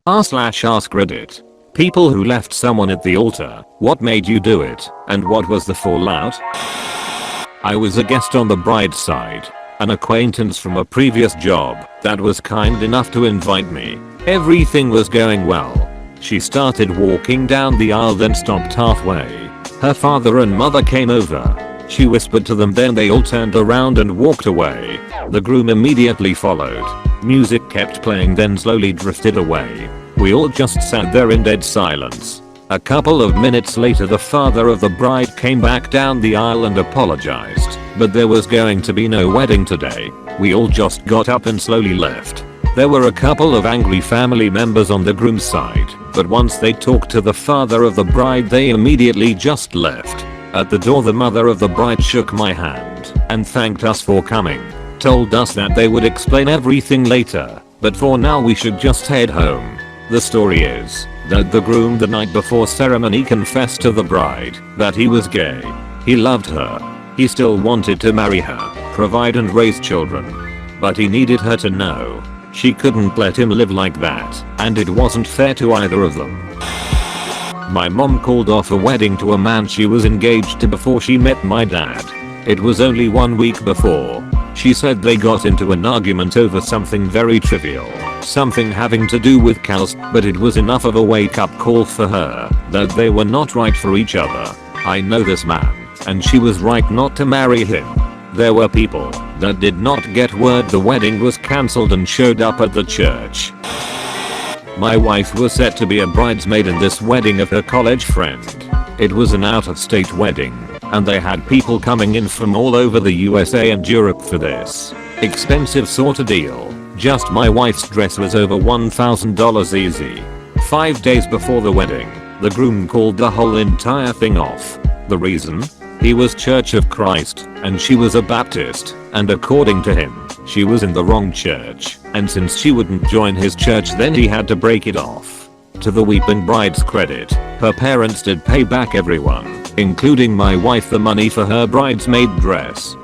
r/AskReddit. People who left someone at the altar. What made you do it? And what was the fallout? I was a guest on the bride's side. An acquaintance from a previous job that was kind enough to invite me. Everything was going well. She started walking down the aisle, then stopped halfway. Her father and mother came over. She whispered to them, then they all turned around and walked away. The groom immediately followed. Music kept playing, then slowly drifted away. We all just sat there in dead silence. A couple of minutes later, the father of the bride came back down the aisle and apologized, but there was going to be no wedding today. We all just got up and slowly left. There were a couple of angry family members on the groom's side, but once they talked to the father of the bride, they immediately just left. At the door, the mother of the bride shook my hand and thanked us for coming. Told us that they would explain everything later, but for now we should just head home. The story is that the groom the night before ceremony confessed to the bride that he was gay. He loved her. He still wanted to marry her, provide and raise children. But he needed her to know she couldn't let him live like that, and it wasn't fair to either of them. My mom called off a wedding to a man she was engaged to before she met my dad. It was only 1 week before. She said they got into an argument over something very trivial, something having to do with cows, but it was enough of a wake-up call for her that they were not right for each other. I know this man, and she was right not to marry him. There were people that did not get word the wedding was cancelled and showed up at the church. My wife was set to be a bridesmaid in this wedding of her college friend. It was an out-of-state wedding, and they had people coming in from all over the USA and Europe for this expensive sort of deal. Just my wife's dress was over $1,000 easy. 5 days before the wedding, the groom called the whole entire thing off. The reason? He was Church of Christ, and she was a Baptist, and according to him, she was in the wrong church, and since she wouldn't join his church, then he had to break it off. To the weeping bride's credit, her parents did pay back everyone, including my wife, the money for her bridesmaid dress.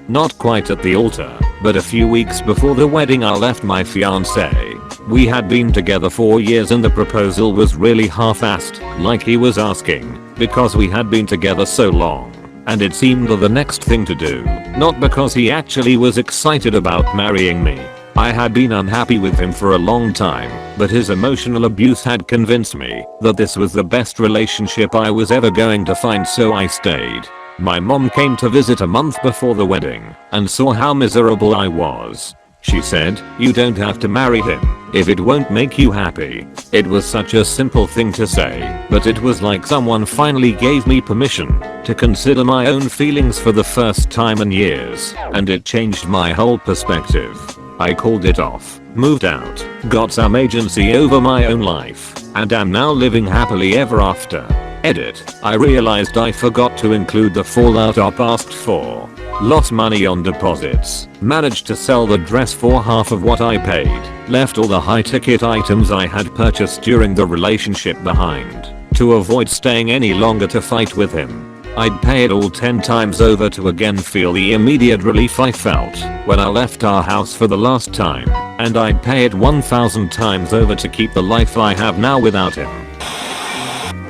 Not quite at the altar, but a few weeks before the wedding, I left my fiancé. We had been together 4 years and the proposal was really half-assed, like he was asking, because we had been together so long. And it seemed the next thing to do, not because he actually was excited about marrying me. I had been unhappy with him for a long time, but his emotional abuse had convinced me that this was the best relationship I was ever going to find, so I stayed. My mom came to visit a month before the wedding and saw how miserable I was. She said, "You don't have to marry him if it won't make you happy." It was such a simple thing to say, but it was like someone finally gave me permission to consider my own feelings for the first time in years, and it changed my whole perspective. I called it off, moved out, got some agency over my own life, and am now living happily ever after. Edit. I realized I forgot to include the fallout I asked for. Lost money on deposits, managed to sell the dress for half of what I paid, left all the high ticket items I had purchased during the relationship behind, to avoid staying any longer to fight with him. I'd pay it all 10 times over to again feel the immediate relief I felt when I left our house for the last time, and I'd pay it 1,000 times over to keep the life I have now without him.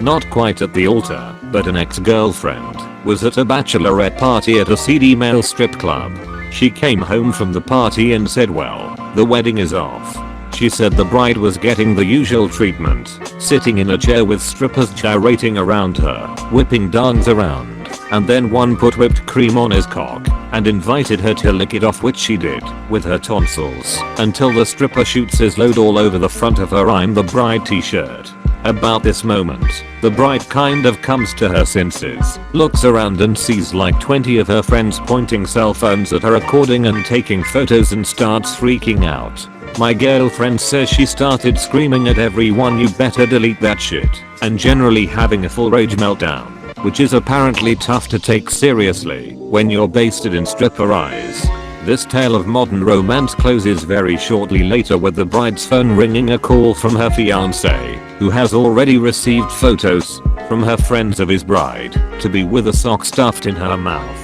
Not quite at the altar, but an ex-girlfriend was at a bachelorette party at a seedy male strip club. She came home from the party and said, "Well, the wedding is off." She said the bride was getting the usual treatment, sitting in a chair with strippers gyrating around her, whipping dongs around, and then one put whipped cream on his cock and invited her to lick it off, which she did with her tonsils until the stripper shoots his load all over the front of her "I'm the bride" t-shirt. About this moment, the bride kind of comes to her senses, looks around and sees like 20 of her friends pointing cell phones at her, recording and taking photos, and starts freaking out. My girlfriend says she started screaming at everyone, "You better delete that shit," and generally having a full rage meltdown, which is apparently tough to take seriously when you're basted in stripper eyes. This tale of modern romance closes very shortly later with the bride's phone ringing, a call from her fiancé, who has already received photos from her friends of his bride to be with a sock stuffed in her mouth.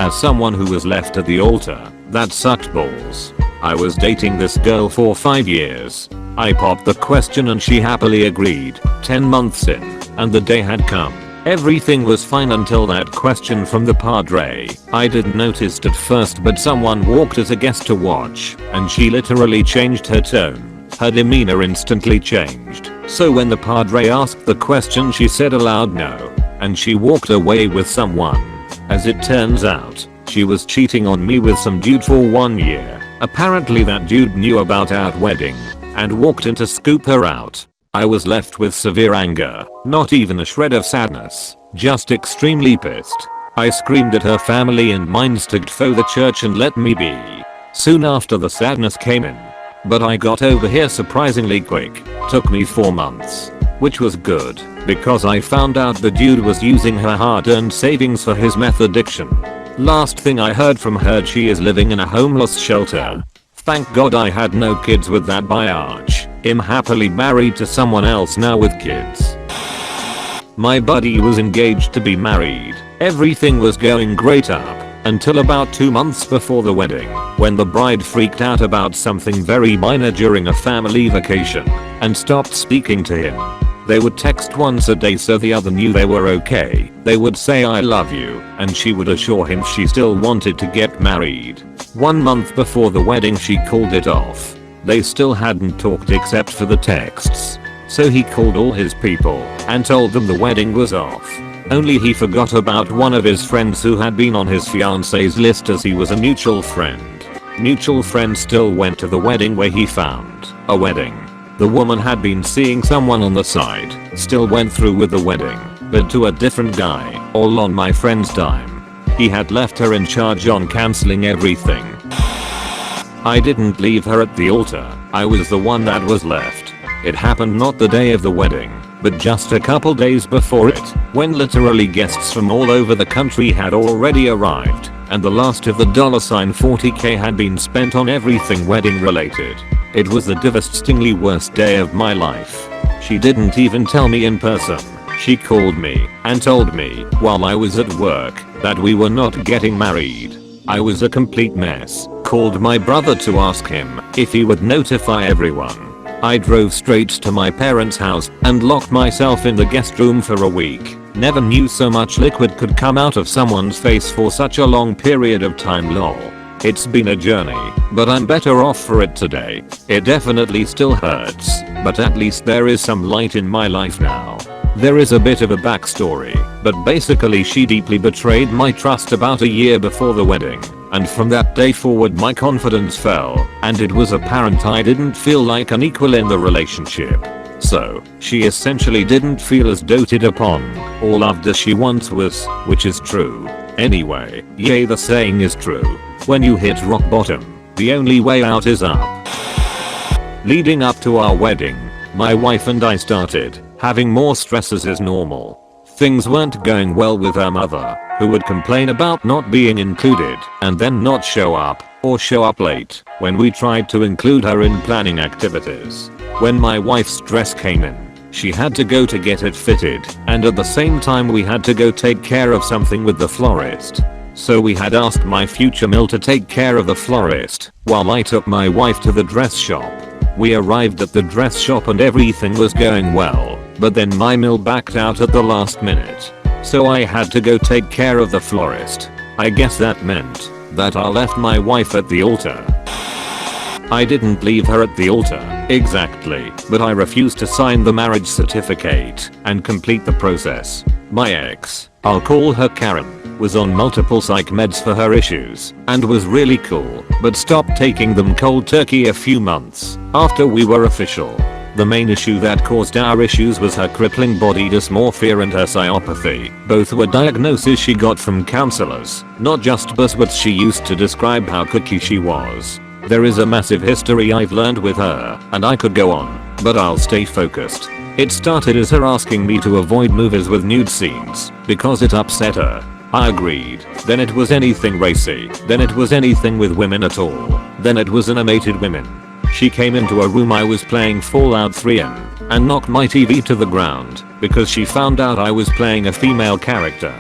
As someone who was left at the altar, that sucked balls. I was dating this girl for 5 years. I popped the question and she happily agreed. 10 months in, and the day had come. Everything was fine until that question from the padre. I didn't notice at first, but someone walked as a guest to watch, and she literally changed her tone. Her demeanor instantly changed. So when the padre asked the question, she said aloud no, and she walked away with someone. As it turns out, she was cheating on me with some dude for 1 year. Apparently that dude knew about our wedding and walked in to scoop her out. I was left with severe anger, not even a shred of sadness, just extremely pissed. I screamed at her family and mindstucked for the church and let me be. Soon after, the sadness came in, but I got over here surprisingly quick. Took me 4 months, which was good because I found out the dude was using her hard-earned savings for his meth addiction. Last thing I heard from her, she is living in a homeless shelter. Thank God I had no kids with that biatch. I'm happily married to someone else now with kids. My buddy was engaged to be married. Everything was going great up until about 2 months before the wedding, when the bride freaked out about something very minor during a family vacation and stopped speaking to him. They would text once a day so the other knew they were okay. They would say I love you, and she would assure him she still wanted to get married. 1 month before the wedding she called it off. They still hadn't talked except for the texts. So he called all his people and told them the wedding was off. Only he forgot about one of his friends who had been on his fiance's list as he was a mutual friend. Mutual friend still went to the wedding where he found a wedding. The woman had been seeing someone on the side, still went through with the wedding, but to a different guy, all on my friend's dime. He had left her in charge on cancelling everything. I didn't leave her at the altar, I was the one that was left. It happened not the day of the wedding, but just a couple days before it, when literally guests from all over the country had already arrived, and the last of the $40k had been spent on everything wedding related. It was the devastatingly worst day of my life. She didn't even tell me in person. She called me and told me while I was at work that we were not getting married. I was a complete mess. Called my brother to ask him if he would notify everyone. I drove straight to my parents' house and locked myself in the guest room for a week. Never knew so much liquid could come out of someone's face for such a long period of time, lol. It's been a journey, but I'm better off for it today. It definitely still hurts, but at least there is some light in my life now. There is a bit of a backstory, but basically she deeply betrayed my trust about a year before the wedding, and from that day forward my confidence fell, and it was apparent I didn't feel like an equal in the relationship. So, she essentially didn't feel as doted upon or loved as she once was, which is true. Anyway, yay, the saying is true. When you hit rock bottom, the only way out is up. Leading up to our wedding, my wife and I started having more stresses as normal. Things weren't going well with her mother, who would complain about not being included and then not show up or show up late when we tried to include her in planning activities. When my wife's dress came in, she had to go to get it fitted, and at the same time we had to go take care of something with the florist. So we had asked my future mill to take care of the florist while I took my wife to the dress shop. We arrived at the dress shop and everything was going well, but then my mill backed out at the last minute. So I had to go take care of the florist. I guess that meant that I left my wife at the altar. I didn't leave her at the altar, exactly, but I refused to sign the marriage certificate and complete the process. My ex, I'll call her Karen, was on multiple psych meds for her issues and was really cool, but stopped taking them cold turkey a few months after we were official. The main issue that caused our issues was her crippling body dysmorphia and her psychopathy. Both were diagnoses she got from counselors, not just buzzwords she used to describe how cookie she was. There is a massive history I've learned with her, and I could go on, but I'll stay focused. It started as her asking me to avoid movies with nude scenes because it upset her. I agreed. Then it was anything racy. Then it was anything with women at all. Then it was animated women. She came into a room I was playing Fallout 3 in and knocked my TV to the ground because she found out I was playing a female character.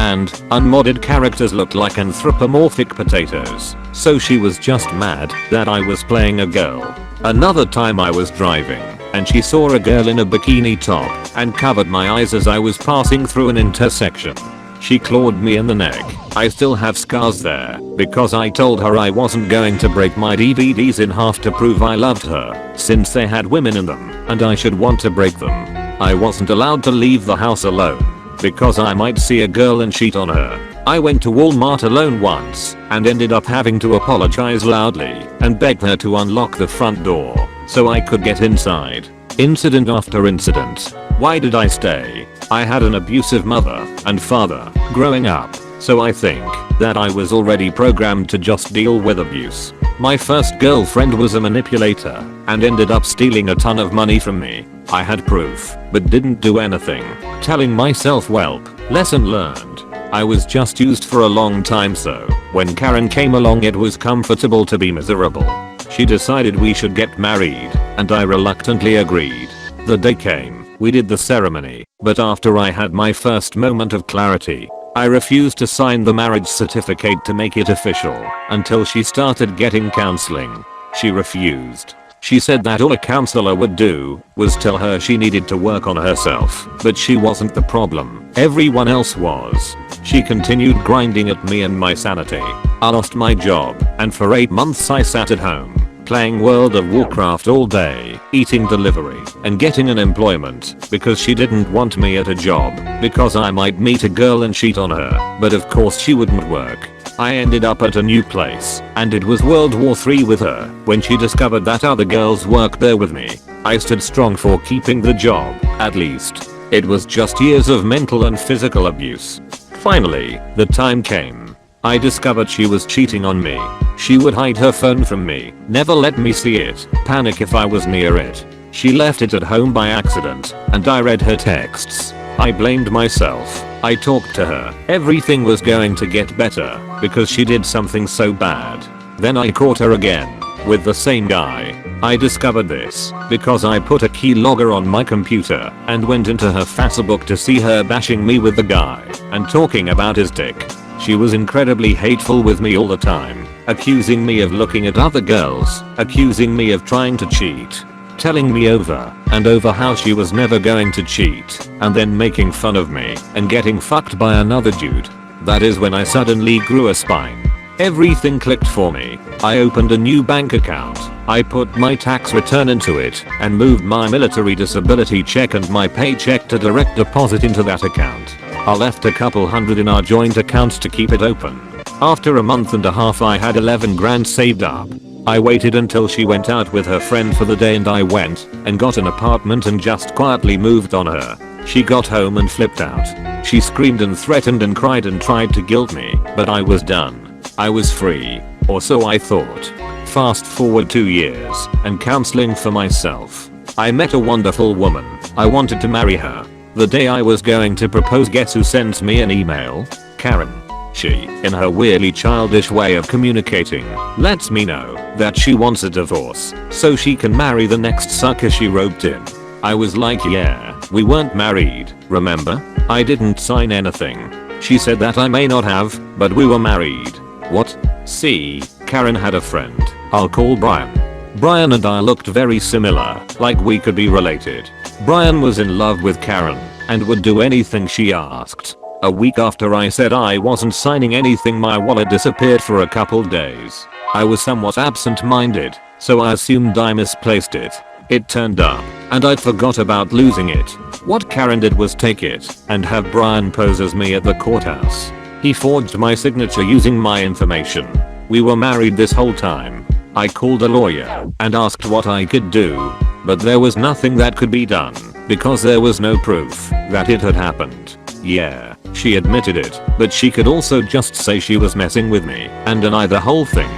and unmodded characters looked like anthropomorphic potatoes, so she was just mad that I was playing a girl. Another time I was driving, and she saw a girl in a bikini top and covered my eyes as I was passing through an intersection. She clawed me in the neck. I still have scars there because I told her I wasn't going to break my DVDs in half to prove I loved her, since they had women in them and I should want to break them. I wasn't allowed to leave the house alone because I might see a girl and cheat on her. I went to Walmart alone once and ended up having to apologize loudly and beg her to unlock the front door so I could get inside. Incident after incident. Why did I stay? I had an abusive mother and father growing up, so I think that I was already programmed to just deal with abuse. My first girlfriend was a manipulator and ended up stealing a ton of money from me. I had proof, but didn't do anything, telling myself, welp, lesson learned. I was just used for a long time, so when Karen came along it was comfortable to be miserable. She decided we should get married, and I reluctantly agreed. The day came, we did the ceremony, but after I had my first moment of clarity, I refused to sign the marriage certificate to make it official until she started getting counseling. She refused. She said that all a counselor would do was tell her she needed to work on herself, but she wasn't the problem. Everyone else was. She continued grinding at me and my sanity. I lost my job, and for 8 months I sat at home, playing World of Warcraft all day, eating delivery, and getting unemployment because she didn't want me at a job because I might meet a girl and cheat on her, but of course she wouldn't work. I ended up at a new place, and it was World War III with her when she discovered that other girls worked there with me. I stood strong for keeping the job, at least. It was just years of mental and physical abuse. Finally, the time came. I discovered she was cheating on me. She would hide her phone from me, never let me see it, panic if I was near it. She left it at home by accident, and I read her texts. I blamed myself. I talked to her. Everything was going to get better because she did something so bad. Then I caught her again with the same guy. I discovered this because I put a keylogger on my computer and went into her Facebook to see her bashing me with the guy and talking about his dick. She was incredibly hateful with me all the time, accusing me of looking at other girls, accusing me of trying to cheat, telling me over and over how she was never going to cheat, and then making fun of me and getting fucked by another dude. That is when I suddenly grew a spine. Everything clicked for me. I opened a new bank account. I put my tax return into it and moved my military disability check and my paycheck to direct deposit into that account. I left a couple hundred in our joint account to keep it open. After a month and a half I had 11 grand saved up. I waited until she went out with her friend for the day and I went and got an apartment and just quietly moved on her. She got home and flipped out. She screamed and threatened and cried and tried to guilt me, but I was done. I was free, or so I thought. Fast forward 2 years and counseling for myself. I met a wonderful woman. I wanted to marry her. The day I was going to propose, guess who sent me an email? Karen. She, in her weirdly childish way of communicating, lets me know that she wants a divorce so she can marry the next sucker she roped in. I was like, yeah, we weren't married, remember? I didn't sign anything. She said that I may not have, but we were married. What? See, Karen had a friend. I'll call Brian. Brian and I looked very similar, like we could be related. Brian was in love with Karen and would do anything she asked. A week after I said I wasn't signing anything, my wallet disappeared for a couple days. I was somewhat absent-minded, so I assumed I misplaced it. It turned up, and I'd forgot about losing it. What Karen did was take it and have Brian pose as me at the courthouse. He forged my signature using my information. We were married this whole time. I called a lawyer and asked what I could do, but there was nothing that could be done because there was no proof that it had happened. Yeah, she admitted it, but she could also just say she was messing with me and deny the whole thing.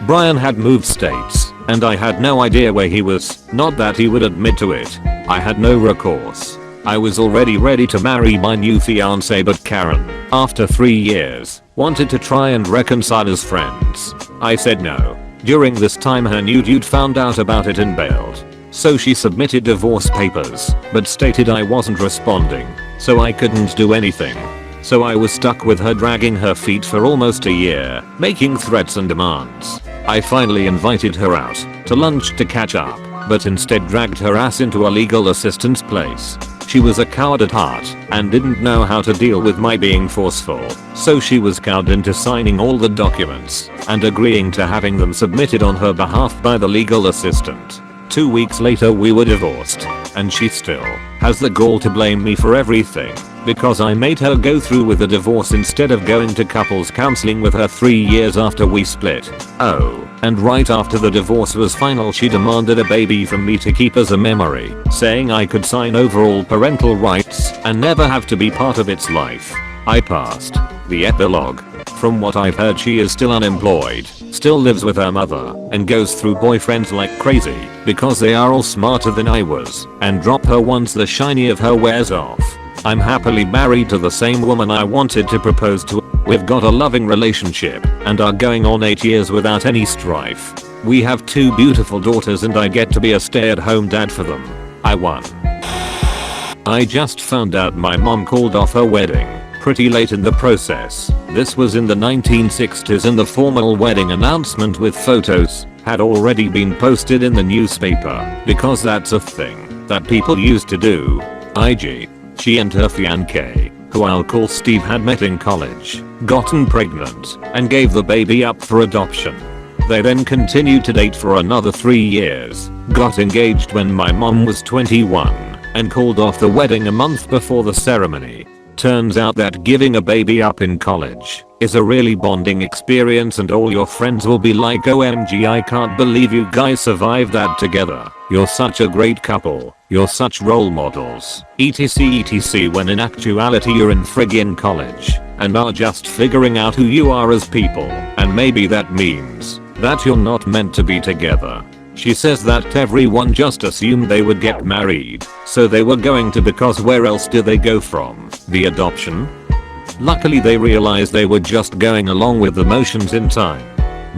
Brian had moved states, and I had no idea where he was, not that he would admit to it. I had no recourse. I was already ready to marry my new fiance, but Karen, after 3 years, wanted to try and reconcile as friends. I said no. During this time her new dude found out about it and bailed. So she submitted divorce papers, but stated I wasn't responding, so I couldn't do anything. So I was stuck with her dragging her feet for almost a year, making threats and demands. I finally invited her out to lunch to catch up, but instead dragged her ass into a legal assistance place. She was a coward at heart and didn't know how to deal with my being forceful, so she was cowed into signing all the documents and agreeing to having them submitted on her behalf by the legal assistant. 2 weeks later we were divorced, and she still has the gall to blame me for everything because I made her go through with the divorce instead of going to couples counseling with her 3 years after we split. Oh, and right after the divorce was final she demanded a baby from me to keep as a memory, saying I could sign over all parental rights and never have to be part of its life. I passed. The epilogue. From what I've heard she is still unemployed, still lives with her mother, and goes through boyfriends like crazy because they are all smarter than I was and drop her once the shiny of her wears off. I'm happily married to the same woman I wanted to propose to. We've got a loving relationship and are going on 8 years without any strife. We have 2 beautiful daughters and I get to be a stay-at-home dad for them. I won. I just found out my mom called off her wedding pretty late in the process. This was in the 1960s and the formal wedding announcement with photos had already been posted in the newspaper because that's a thing that people used to do. IG. She and her fiancé, who I'll call Steve, had met in college, gotten pregnant, and gave the baby up for adoption. They then continued to date for another 3 years, got engaged when my mom was 21, and called off the wedding a month before the ceremony. Turns out that giving a baby up in college is a really bonding experience and all your friends will be like, OMG, I can't believe you guys survived that together. You're such a great couple. You're such role models. etc, when in actuality you're in friggin' college and are just figuring out who you are as people, and maybe that means that you're not meant to be together. She says that everyone just assumed they would get married, so they were going to, because where else do they go from the adoption? Luckily they realized they were just going along with the motions in time.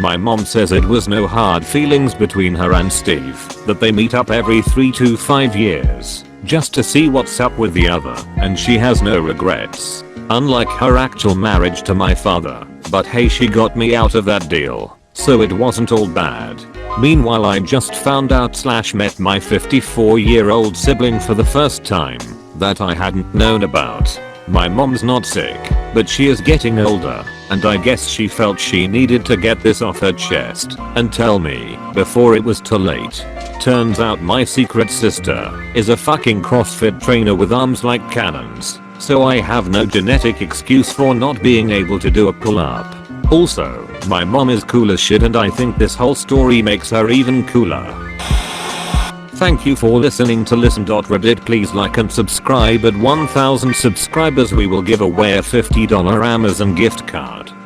My mom says it was no hard feelings between her and Steve, that they meet up every 3 to 5 years just to see what's up with the other, and she has no regrets. Unlike her actual marriage to my father. But hey, she got me out of that deal, so it wasn't all bad. Meanwhile I just found out / met my 54-year-old sibling for the first time that I hadn't known about. My mom's not sick, but she is getting older, and I guess she felt she needed to get this off her chest and tell me before it was too late. Turns out my secret sister is a fucking CrossFit trainer with arms like cannons, so I have no genetic excuse for not being able to do a pull-up. Also, my mom is cool as shit and I think this whole story makes her even cooler. Thank you for listening to Listen.Reddit. Please like and subscribe. At 1000 subscribers we will give away a $50 Amazon gift card.